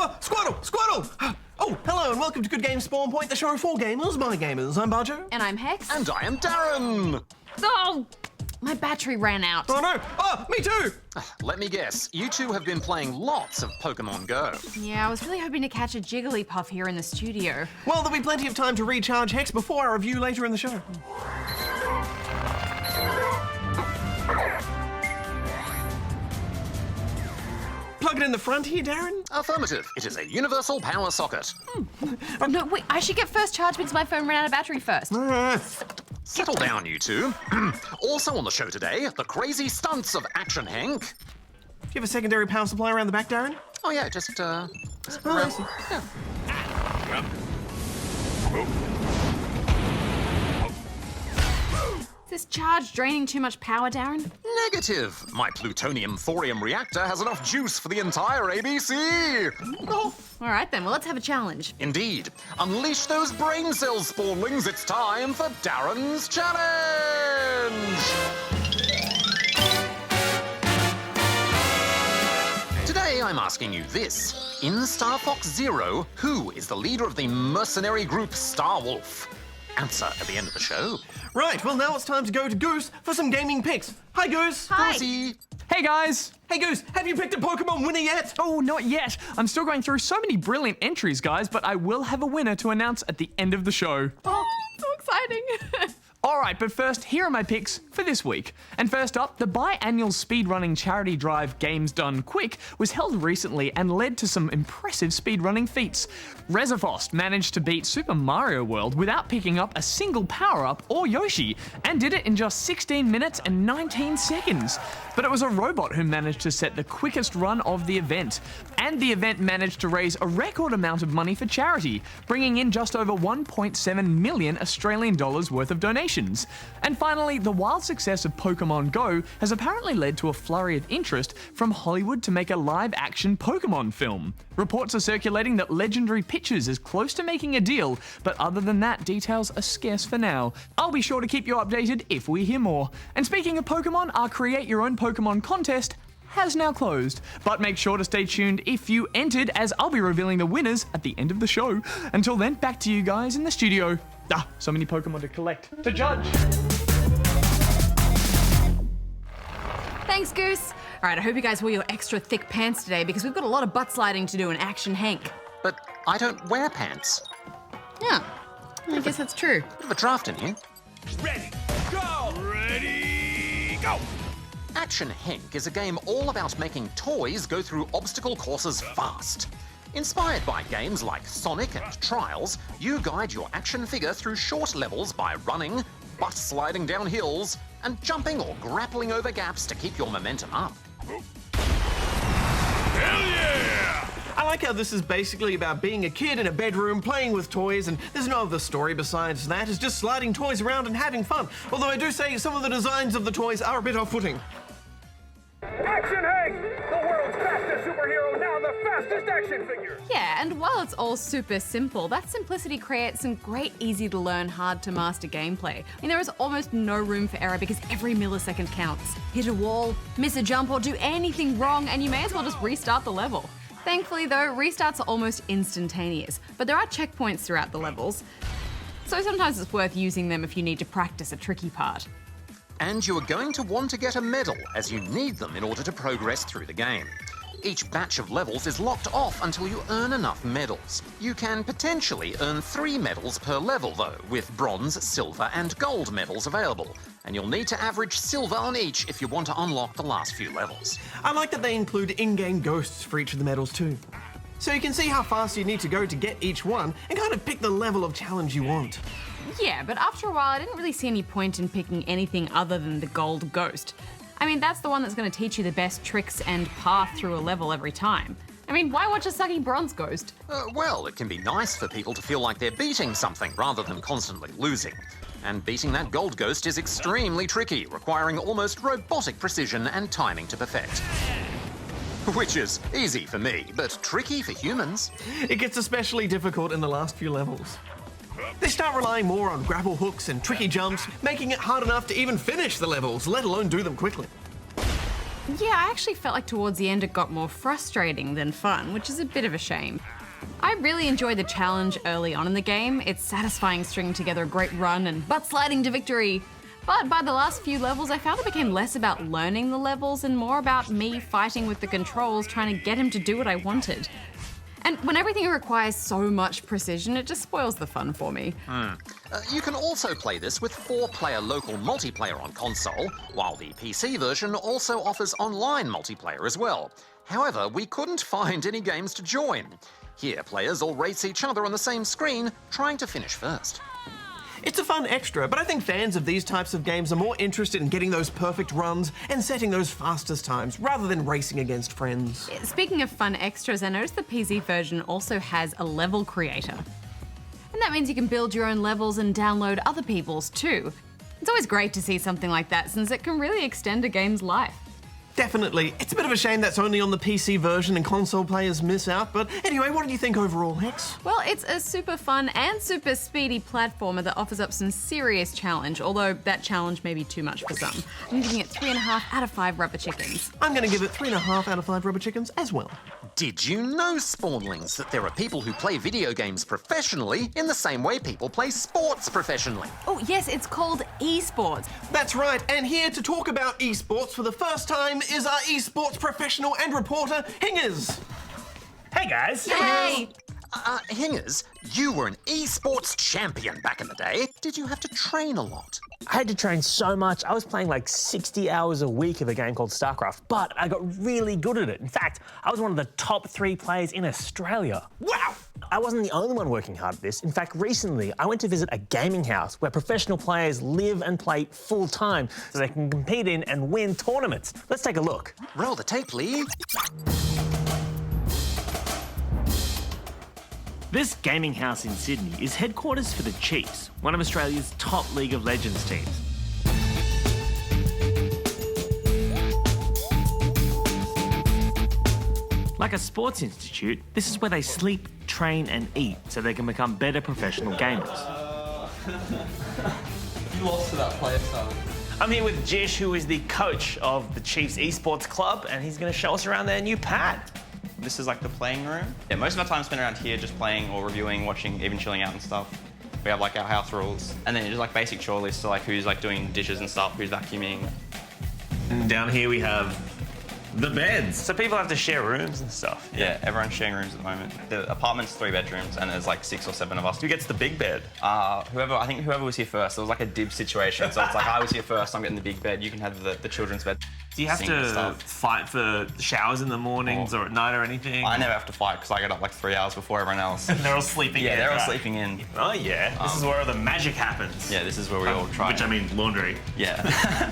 Oh, Squirtle! Squirtle! Oh, hello and welcome to Good Games Spawn Point, the show for gamers, my gamers. I'm Bajo. And I'm Henk. And I am D.A.R.R.E.N. Oh, my battery ran out. Oh no! Oh, me too! Let me guess, you two have been playing lots of Pokemon Go. Yeah, I was really hoping to catch a Jigglypuff here in the studio. Well, there'll be plenty of time to recharge Hex before our review later in the show. Plug it in the front here, D.A.R.R.E.N. Affirmative. It is a universal power socket. No, wait, I should get first charge because my phone ran out of battery first. Settle down, you two. Also on the show today, the crazy stunts of Action Henk. Do you have a secondary power supply around the back, D.A.R.R.E.N.? Oh yeah, just Oh, I see. Is this charge draining too much power, D.A.R.R.E.N.? Negative. My plutonium thorium reactor has enough juice for the entire ABC. Oh, all right then, well, let's have a challenge. Indeed. Unleash those brain cells, spawnlings. It's time for D.A.R.R.E.N.'s challenge. Today I'm asking you this. In Star Fox Zero, who is the leader of the mercenary group Star Wolf? Answer at the end of the show. Right, well now it's time to go to Goose for some gaming picks. Hi, Goose. Hi. Goosey. Hey guys! Hey, Goose, have you picked a Pokemon winner yet? Oh, not yet. I'm still going through so many brilliant entries, guys, but I will have a winner to announce at the end of the show. Oh, so exciting. Alright, but first, here are my picks for this week. And first up, the biannual speedrunning charity drive Games Done Quick was held recently and led to some impressive speedrunning feats. Reservost managed to beat Super Mario World without picking up a single power-up or Yoshi, and did it in just 16 minutes and 19 seconds. But it was a robot who managed to set the quickest run of the event. And the event managed to raise a record amount of money for charity, bringing in just over 1.7 million Australian dollars worth of donations. And finally, the wild success of Pokemon Go has apparently led to a flurry of interest from Hollywood to make a live-action Pokemon film. Reports are circulating that Legendary Pictures is close to making a deal, but other than that, details are scarce for now. I'll be sure to keep you updated if we hear more. And speaking of Pokemon, our Create Your Own Pokemon contest has now closed. But make sure to stay tuned if you entered, as I'll be revealing the winners at the end of the show. Until then, back to you guys in the studio. So many Pokemon to collect, to judge. Thanks, Goose. All right, I hope you guys wore your extra thick pants today because we've got a lot of butt sliding to do in Action Henk. But I don't wear pants. Yeah, I guess that's true. Bit of a draft in here. Ready, go! Ready, go! Action Henk is a game all about making toys go through obstacle courses fast. Inspired by games like Sonic and Trials, you guide your action figure through short levels by running, butt sliding down hills, and jumping or grappling over gaps to keep your momentum up. Hell yeah! I like how this is basically about being a kid in a bedroom playing with toys, and there's no other story besides that. It's just sliding toys around and having fun. Although I do say some of the designs of the toys are a bit off-putting. Action Hank! The world's fastest superhero, now the fastest action figure! Yeah, and while it's all super simple, that simplicity creates some great easy to learn, hard to master gameplay. I mean, there is almost no room for error because every millisecond counts. Hit a wall, miss a jump, or do anything wrong, and you may as well just restart the level. Thankfully though, restarts are almost instantaneous, but there are checkpoints throughout the levels, so sometimes it's worth using them if you need to practice a tricky part. And you are going to want to get a medal, as you need them in order to progress through the game. Each batch of levels is locked off until you earn enough medals. You can potentially earn 3 medals per level though, with bronze, silver and gold medals available. And you'll need to average silver on each if you want to unlock the last few levels. I like that they include in-game ghosts for each of the medals too. So you can see how fast you need to go to get each one and kind of pick the level of challenge you want. Yeah, but after a while I didn't really see any point in picking anything other than the gold ghost. I mean, that's the one that's going to teach you the best tricks and path through a level every time. I mean, why watch a sucky bronze ghost? Well, it can be nice for people to feel like they're beating something rather than constantly losing. And beating that gold ghost is extremely tricky, requiring almost robotic precision and timing to perfect. Which is easy for me, but tricky for humans. It gets especially difficult in the last few levels. They start relying more on grapple hooks and tricky jumps, making it hard enough to even finish the levels, let alone do them quickly. Yeah, I actually felt like towards the end it got more frustrating than fun, which is a bit of a shame. I really enjoyed the challenge early on in the game. It's satisfying stringing together a great run and butt sliding to victory. But by the last few levels, I found it became less about learning the levels and more about me fighting with the controls, trying to get him to do what I wanted. And when everything requires so much precision, it just spoils the fun for me. You can also play this with 4-player local multiplayer on console, while the PC version also offers online multiplayer as well. However, we couldn't find any games to join. Here, players all race each other on the same screen, trying to finish first. It's a fun extra, but I think fans of these types of games are more interested in getting those perfect runs and setting those fastest times, rather than racing against friends. Speaking of fun extras, I noticed the PC version also has a level creator. And that means you can build your own levels and download other people's too. It's always great to see something like that, since it can really extend a game's life. Definitely. It's a bit of a shame that's only on the PC version and console players miss out, but anyway, what did you think overall, Hex? Well, it's a super fun and super speedy platformer that offers up some serious challenge, although that challenge may be too much for some. I'm giving it 3.5 out of 5 rubber chickens. I'm going to give it 3.5 out of 5 rubber chickens as well. Did you know, Spawnlings, that there are people who play video games professionally in the same way people play sports professionally? Oh yes, it's called esports. That's right, and here to talk about esports for the first time is our esports professional and reporter, Hingers. Hey guys. Hey! Hingers, you were an esports champion back in the day. Did you have to train a lot? I had to train so much. I was playing like 60 hours a week of a game called StarCraft, but I got really good at it. In fact, I was one of the top 3 players in Australia. Wow! I wasn't the only one working hard at this. In fact, recently I went to visit a gaming house where professional players live and play full time so they can compete in and win tournaments. Let's take a look. Roll the tape, please. This gaming house in Sydney is headquarters for the Chiefs, one of Australia's top League of Legends teams. Like a sports institute, this is where they sleep, train and eat so they can become better professional gamers. You lost to that player, son. I'm here with Jish, who is the coach of the Chiefs Esports Club, and he's going to show us around their new pad. This is like the playing room. Yeah, most of our time spent around here just playing or reviewing, watching, even chilling out and stuff. We have like our house rules. And then just like basic chore lists, so like who's like doing dishes and stuff, who's vacuuming. And down here we have the beds. So people have to share rooms and stuff. Yeah, everyone's sharing rooms at the moment. The apartment's 3 bedrooms and there's like 6 or 7 of us. Who gets the big bed? I think whoever was here first, it was like a dib situation. So it's like, I was here first, I'm getting the big bed, you can have the children's bed. Do you have to fight for showers in the mornings or at night or anything? I never have to fight because I get up like 3 hours before everyone else. And they're all sleeping in. Yeah, they're all right? sleeping in. Oh yeah, this is where all the magic happens. Yeah, this is where we all try. Which I mean laundry. Yeah.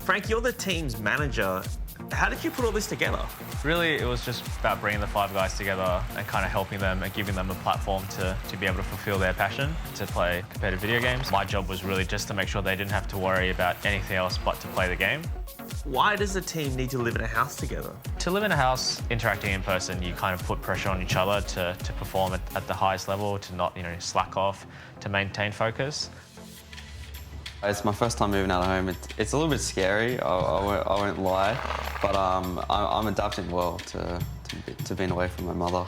Frank, you're the team's manager. How did you put all this together? Really, it was just about bringing the 5 guys together and kind of helping them and giving them a platform to be able to fulfill their passion to play competitive video games. My job was really just to make sure they didn't have to worry about anything else but to play the game. Why does the team need to live in a house together? To live in a house, interacting in person, you kind of put pressure on each other to perform at the highest level, to not slack off, to maintain focus. It's my first time moving out of home. It's a little bit scary, I won't lie, but I'm adapting well to being away from my mother.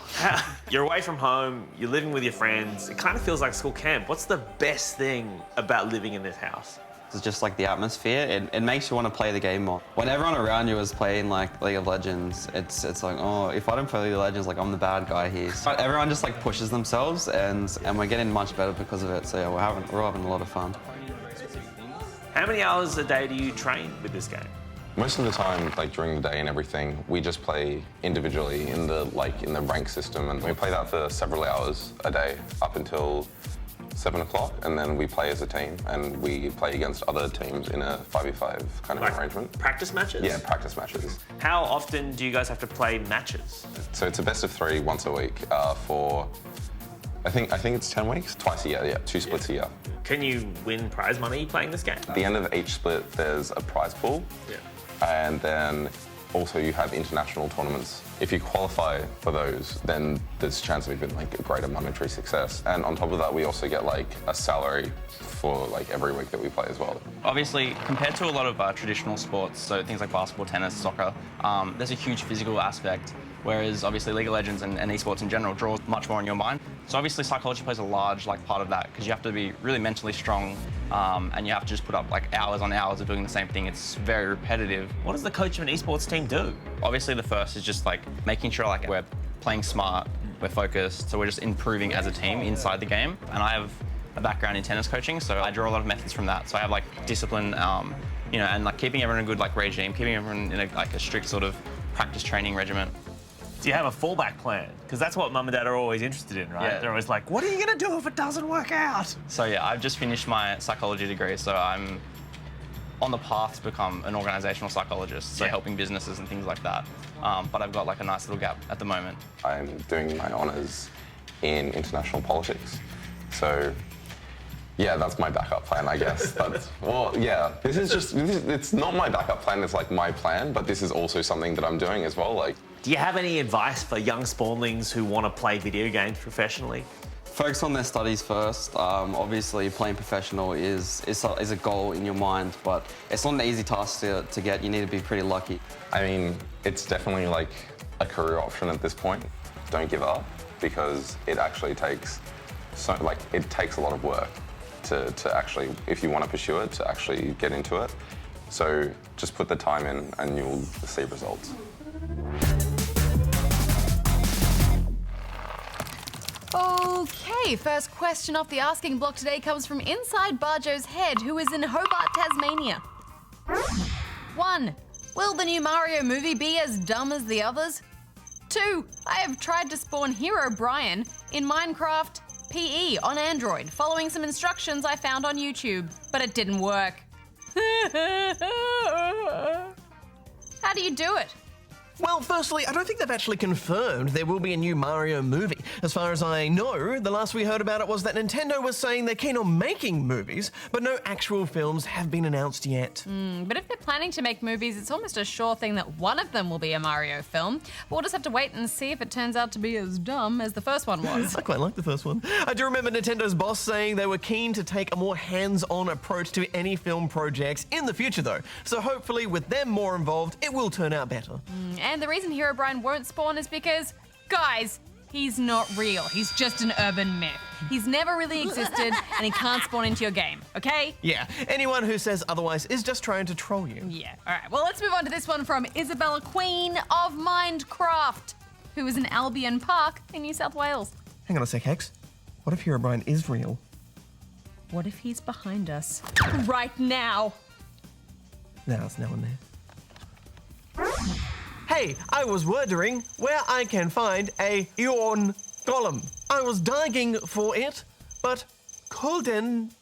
You're away from home, you're living with your friends. It kind of feels like school camp. What's the best thing about living in this house? It's just like the atmosphere. It makes you want to play the game more. When everyone around you is playing like League of Legends, it's like, oh, if I don't play League of Legends, like I'm the bad guy here. So everyone just like pushes themselves, and we're getting much better because of it. So yeah, we're all having a lot of fun. How many hours a day do you train with this game? Most of the time, like during the day and everything, we just play individually in the rank system, and we play that for several hours a day up until 7 o'clock, and then we play as a team, and we play against other teams in a 5v5 kind of arrangement. Practice matches? Yeah, practice matches. How often do you guys have to play matches? So it's a best of 3 once a week for, I think it's 10 weeks, twice a year, yeah, 2 splits a year. Can you win prize money playing this game? At the end of each split, there's a prize pool. Yeah. And then Also, you have international tournaments. If you qualify for those, then there's a chance of even like a greater monetary success. And on top of that, we also get like a salary for like every week that we play as well. Obviously, compared to a lot of traditional sports, so things like basketball, tennis, soccer, there's a huge physical aspect. Whereas obviously League of Legends and esports in general draws much more on your mind. So obviously psychology plays a large part of that because you have to be really mentally strong and you have to just put up like hours on hours of doing the same thing. It's very repetitive. What does the coach of an esports team do? Obviously the first is just like making sure like we're playing smart, we're focused, so we're just improving as a team inside the game. And I have a background in tennis coaching, so I draw a lot of methods from that. So I have like discipline, you know, and like keeping everyone in a good like regime, keeping everyone in a strict sort of practice training regimen. Do you have a fallback plan? Because that's what mum and dad are always interested in, right? Yeah. They're always like, what are you going to do if it doesn't work out? So yeah, I've just finished my psychology degree, so I'm on the path to become an organizational psychologist, so helping businesses and things like that. But I've got like a nice little gap at the moment. I'm doing my honours in international politics. So yeah, that's my backup plan, I guess. But, well, yeah, it's not my backup plan, it's like my plan, but this is also something that I'm doing as well. Like, do you have any advice for young spawnlings who want to play video games professionally? Focus on their studies first. Obviously, playing professional is a goal in your mind, but it's not an easy task to get. You need to be pretty lucky. I mean, it's definitely like a career option at this point. Don't give up, because it actually takes it takes a lot of work to actually, if you want to pursue it, to actually get into it. So just put the time in and you'll see results. Okay, first question off the asking block today comes from inside Bajo's head, who is in Hobart, Tasmania. 1. Will the new Mario movie be as dumb as the others? 2. I have tried to spawn Herobrine in Minecraft PE on Android, following some instructions I found on YouTube, but it didn't work. How do you do it? Well, firstly, I don't think they've actually confirmed there will be a new Mario movie. As far as I know, the last we heard about it was that Nintendo was saying they're keen on making movies, but no actual films have been announced yet. But if they're planning to make movies, it's almost a sure thing that one of them will be a Mario film. We'll just have to wait and see if it turns out to be as dumb as the first one was. I quite like the first one. I do remember Nintendo's boss saying they were keen to take a more hands-on approach to any film projects in the future, though. So hopefully, with them more involved, it will turn out better. And the reason Herobrine won't spawn is because, guys, he's not real. He's just an urban myth. He's never really existed, and he can't spawn into your game, okay? Yeah, anyone who says otherwise is just trying to troll you. Yeah, all right. Well, let's move on to this one from Isabella, Queen of Mindcraft, who is in Albion Park in New South Wales. Hang on a sec, Hex. What if Herobrine is real? What if he's behind us right now? No, there's no one there. Hey, I was wondering where I can find a iron golem. I was digging for it, but couldn't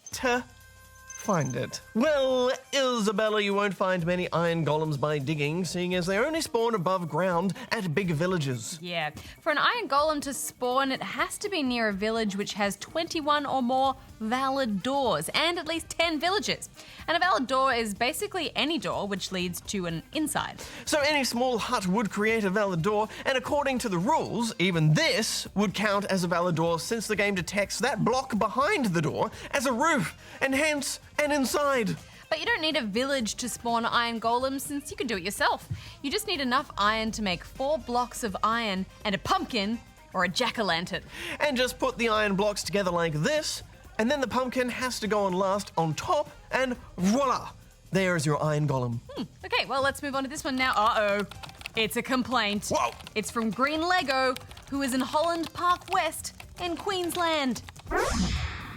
find it. Well, Isabella, you won't find many iron golems by digging, seeing as they only spawn above ground at big villages. Yeah, for an iron golem to spawn, it has to be near a village which has 21 or more valid doors and at least 10 villages. And a valid door is basically any door which leads to an inside. So any small hut would create a valid door, and according to the rules, even this would count as a valid door since the game detects that block behind the door as a roof, and hence an inside. But you don't need a village to spawn iron golems since you can do it yourself. You just need enough iron to make 4 blocks of iron and a pumpkin or a jack-o'-lantern. And just put the iron blocks together like this, and then the pumpkin has to go on last on top, and voila! There is your iron golem. Okay, well, let's move on to this one now. Uh-oh. It's a complaint. Whoa! It's from Green Lego, who is in Holland Park West in Queensland.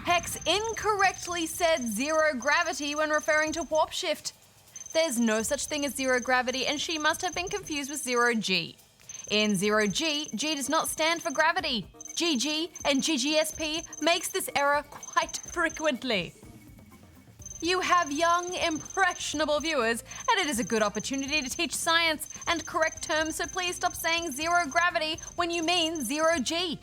Hex incorrectly said zero gravity when referring to warp shift. There's no such thing as zero gravity, and she must have been confused with zero G. In zero G, G does not stand for gravity. GG and GGSP makes this error quite frequently. You have young, impressionable viewers, and it is a good opportunity to teach science and correct terms, so please stop saying zero gravity when you mean zero G.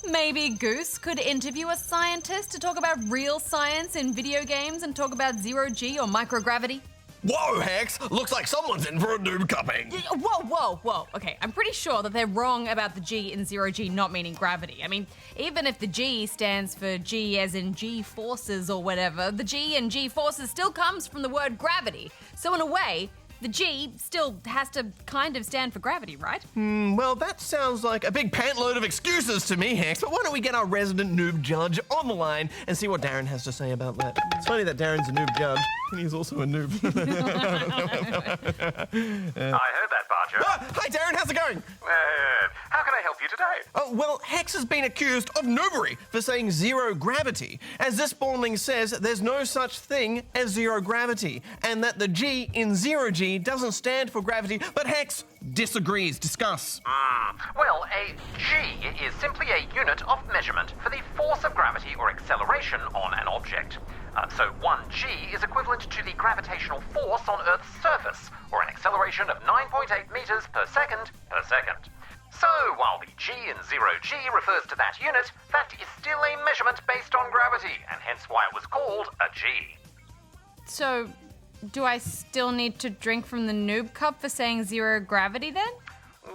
Maybe Goose could interview a scientist to talk about real science in video games and talk about zero G or microgravity. Whoa, Hex! Looks like someone's in for a noob cupping. Whoa. Okay, I'm pretty sure that they're wrong about the G in zero G not meaning gravity. I mean, even if the G stands for G as in G forces or whatever, the G in G forces still comes from the word gravity. So in a way, the G still has to kind of stand for gravity, right? Well, that sounds like a big pantload of excuses to me, Hex. But why don't we get our resident noob judge on the line and see what Darren has to say about that? It's funny that Darren's a noob judge, and he's also a noob. I heard that, Bajo. Hi, Darren. How's it going? How can I help you today? Oh, well, Hex has been accused of noobery for saying zero gravity. As this spawning says, there's no such thing as zero gravity, and that the G in zero G doesn't stand for gravity, but Hex disagrees. Discuss. Well, a G is simply a unit of measurement for the force of gravity or acceleration on an object. So 1 G is equivalent to the gravitational force on Earth's surface, or an acceleration of 9.8 meters per second. So, while the G in 0G refers to that unit, that is still a measurement based on gravity, and hence why it was called a G. So, do I still need to drink from the noob cup for saying zero gravity then?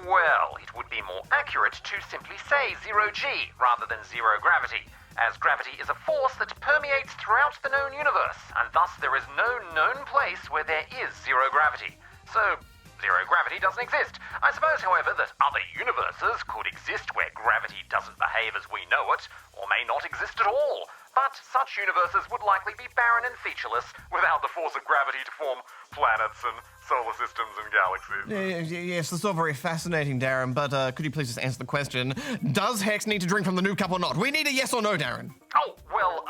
Well, it would be more accurate to simply say 0G rather than zero gravity, as gravity is a force that permeates throughout the known universe, and thus there is no known place where there is zero gravity. So, zero gravity doesn't exist. I suppose, however, that other universes could exist where gravity doesn't behave as we know it, or may not exist at all. But such universes would likely be barren and featureless without the force of gravity to form planets and solar systems and galaxies. Yes, that's all very fascinating, Darren, but could you please just answer the question? Does Hex need to drink from the noob cup or not? We need a yes or no, Darren. Oh, well,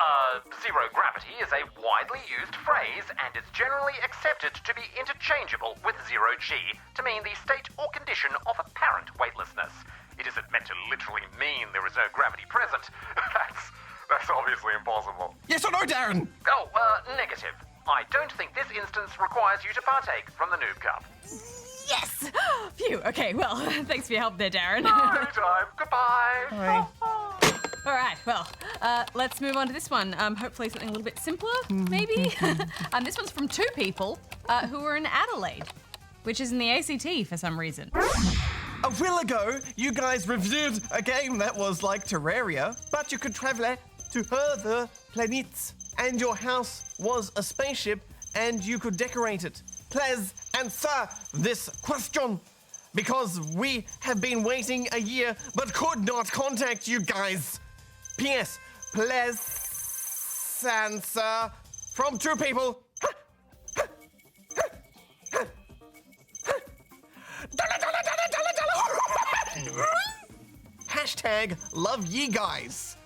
zero gravity is a widely used phrase and is generally accepted to be interchangeable with 0G to mean the state or condition of apparent weightlessness. It isn't meant to literally mean there is no gravity present. That's obviously impossible. Yes or no, Darren? Oh, negative. I don't think this instance requires you to partake from the noob cup. Yes! Phew, okay, well, thanks for your help there, Darren. Anytime. Goodbye. Bye. All right, well, let's move on to this one. Hopefully something a little bit simpler, maybe? This one's from 2 people who are in Adelaide, which is in the ACT for some reason. A while ago, you guys reviewed a game that was like Terraria, but you could travel to other planets, and your house was a spaceship, and you could decorate it. Please answer this question, because we have been waiting a year, but could not contact you guys. P.S. Please answer from 2 people. Hashtag love ye guys.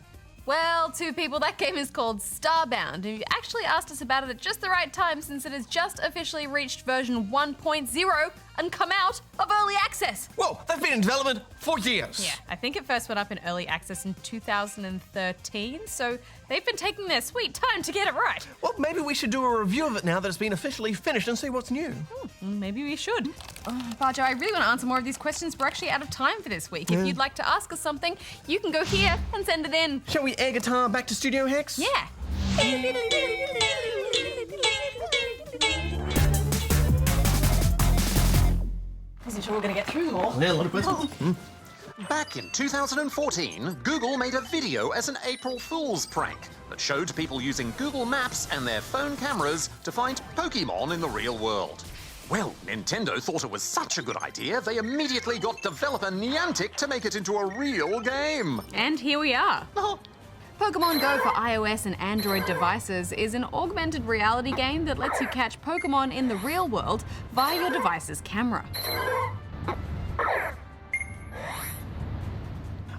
Well, 2 people, that game is called Starbound, and you actually asked us about it at just the right time since it has just officially reached version 1.0 and come out of early access. Whoa, they've been in development for years. Yeah, I think it first went up in early access in 2013, so they've been taking their sweet time to get it right. Well, maybe we should do a review of it now that it's been officially finished and see what's new. Maybe we should. Bajo, I really want to answer more of these questions. We're actually out of time for this week. If you'd like to ask us something, you can go here and send it in. Shall we air guitar back to Studio Hex? Yeah. Wasn't sure we were going to get through them all. Yeah, a lot of questions. Back in 2014, Google made a video as an April Fool's prank that showed people using Google Maps and their phone cameras to find Pokemon in the real world. Well, Nintendo thought it was such a good idea, they immediately got developer Niantic to make it into a real game. And here we are. Pokemon Go for iOS and Android devices is an augmented reality game that lets you catch Pokemon in the real world via your device's camera.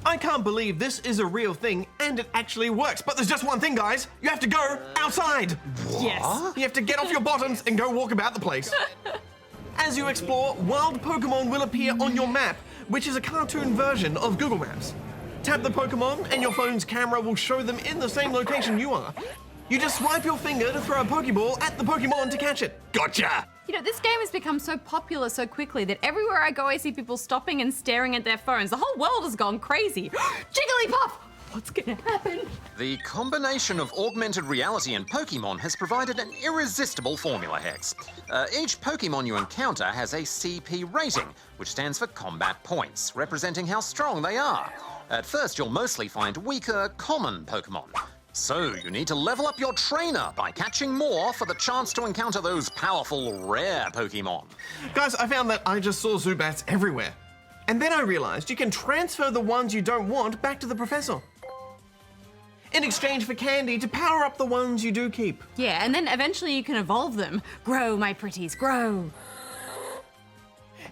I can't believe this is a real thing and it actually works. But there's just one thing, guys. You have to go outside. Yes. You have to get off your bottoms and go walk about the place. As you explore, wild Pokemon will appear on your map, which is a cartoon version of Google Maps. Tap the Pokemon and your phone's camera will show them in the same location you are. You just swipe your finger to throw a Pokeball at the Pokemon to catch it. Gotcha! You know, this game has become so popular so quickly that everywhere I go I see people stopping and staring at their phones. The whole world has gone crazy. Jigglypuff! What's gonna happen? The combination of augmented reality and Pokemon has provided an irresistible formula, Hex. Each Pokemon you encounter has a CP rating, which stands for combat points, representing how strong they are. At first, you'll mostly find weaker, common Pokemon. So you need to level up your trainer by catching more for the chance to encounter those powerful, rare Pokemon. Guys, I found that I just saw Zubats everywhere. And then I realized you can transfer the ones you don't want back to the professor, in exchange for candy to power up the ones you do keep. Yeah, and then eventually you can evolve them. Grow, my pretties, grow.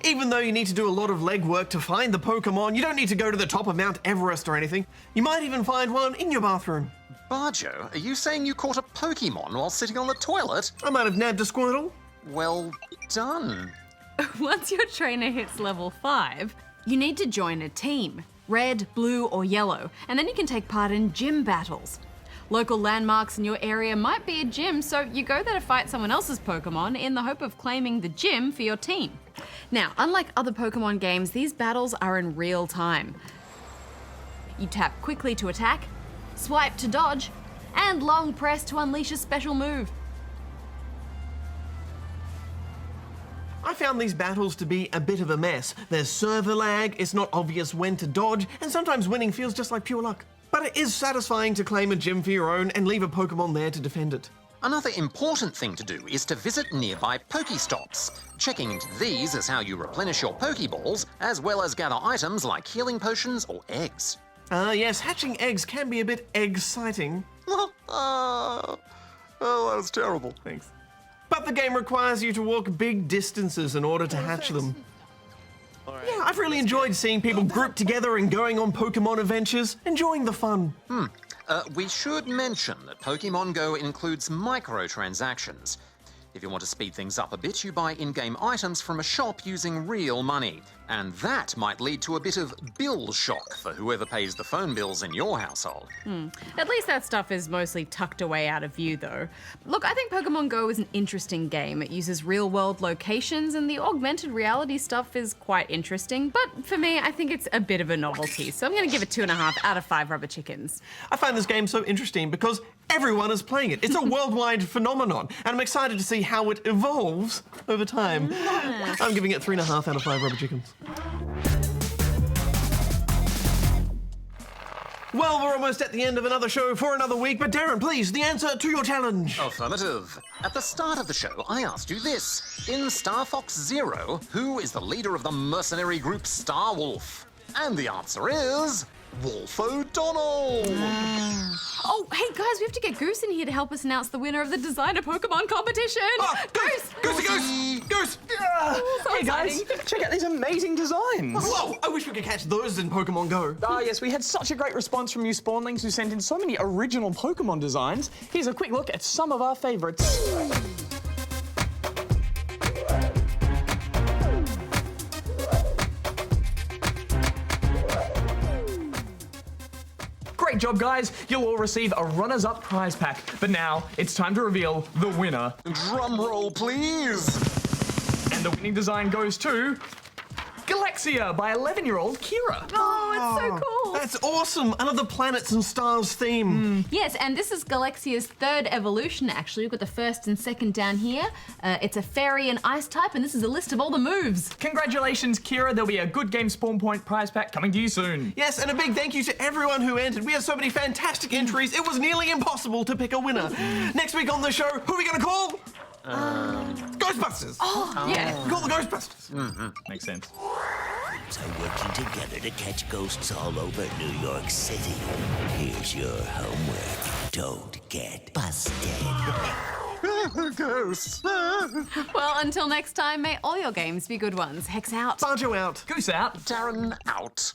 Even though you need to do a lot of legwork to find the Pokemon, you don't need to go to the top of Mount Everest or anything. You might even find one in your bathroom. Bajo, are you saying you caught a Pokemon while sitting on the toilet? I might have nabbed a Squirtle. Well done. Once your trainer hits level 5, you need to join a team. Red, blue, or yellow, and then you can take part in gym battles. Local landmarks in your area might be a gym, so you go there to fight someone else's Pokemon in the hope of claiming the gym for your team. Now, unlike other Pokemon games, these battles are in real time. You tap quickly to attack, swipe to dodge, and long press to unleash a special move. I found these battles to be a bit of a mess. There's server lag, it's not obvious when to dodge, and sometimes winning feels just like pure luck. But it is satisfying to claim a gym for your own and leave a Pokemon there to defend it. Another important thing to do is to visit nearby Pokestops. Checking into these is how you replenish your Pokeballs, as well as gather items like healing potions or eggs. Yes, hatching eggs can be a bit exciting. Oh, that was terrible. Thanks. But the game requires you to walk big distances in order to hatch them. Yeah, I've really enjoyed seeing people group together and going on Pokemon adventures, enjoying the fun. We should mention that Pokemon Go includes microtransactions. If you want to speed things up a bit, you buy in-game items from a shop using real money. And that might lead to a bit of bill shock for whoever pays the phone bills in your household. At least that stuff is mostly tucked away out of view, though. Look, I think Pokemon Go is an interesting game. It uses real-world locations, and the augmented reality stuff is quite interesting. But for me, I think it's a bit of a novelty, so I'm going to give it 2.5 out of 5 rubber chickens. I find this game so interesting because everyone is playing it. It's a worldwide phenomenon, and I'm excited to see how it evolves over time. I'm giving it 3.5 out of 5 rubber chickens. Well, we're almost at the end of another show for another week, but Darren, please, the answer to your challenge. Affirmative. At the start of the show, I asked you this. In Star Fox Zero, who is the leader of the mercenary group Star Wolf? And the answer is... Wolf O'Donnell! Oh, hey guys, we have to get Goose in here to help us announce the winner of the designer Pokemon competition. Goose! Goose! So Hey guys, exciting. check out these amazing designs. Whoa, I wish we could catch those in Pokemon Go. Yes, we had such a great response from you spawnlings who sent in so many original Pokemon designs. Here's a quick look at some of our favorites. Great job, guys. You'll all receive a runners-up prize pack. But now, it's time to reveal the winner. Drum roll, please! And the winning design goes to... Galaxia by 11-year-old Kira. Oh, it's so cool. That's awesome. Another planets and stars theme. Yes, and this is Galaxia's 3rd evolution, actually. We've got the 1st and 2nd down here. It's a fairy and ice type, and this is a list of all the moves. Congratulations, Kira. There'll be a Good Game Spawn Point prize pack coming to you soon. Yes, and a big thank you to everyone who entered. We had so many fantastic entries, it was nearly impossible to pick a winner. Next week on the show, who are we going to call? Ghostbusters. Oh, yeah. Call the Ghostbusters. Makes sense. Groups are working together to catch ghosts all over New York City. Here's your homework. Don't get busted. Ghosts. Well, until next time, may all your games be good ones. Hex out. Bajo out. Goose out. Darren out.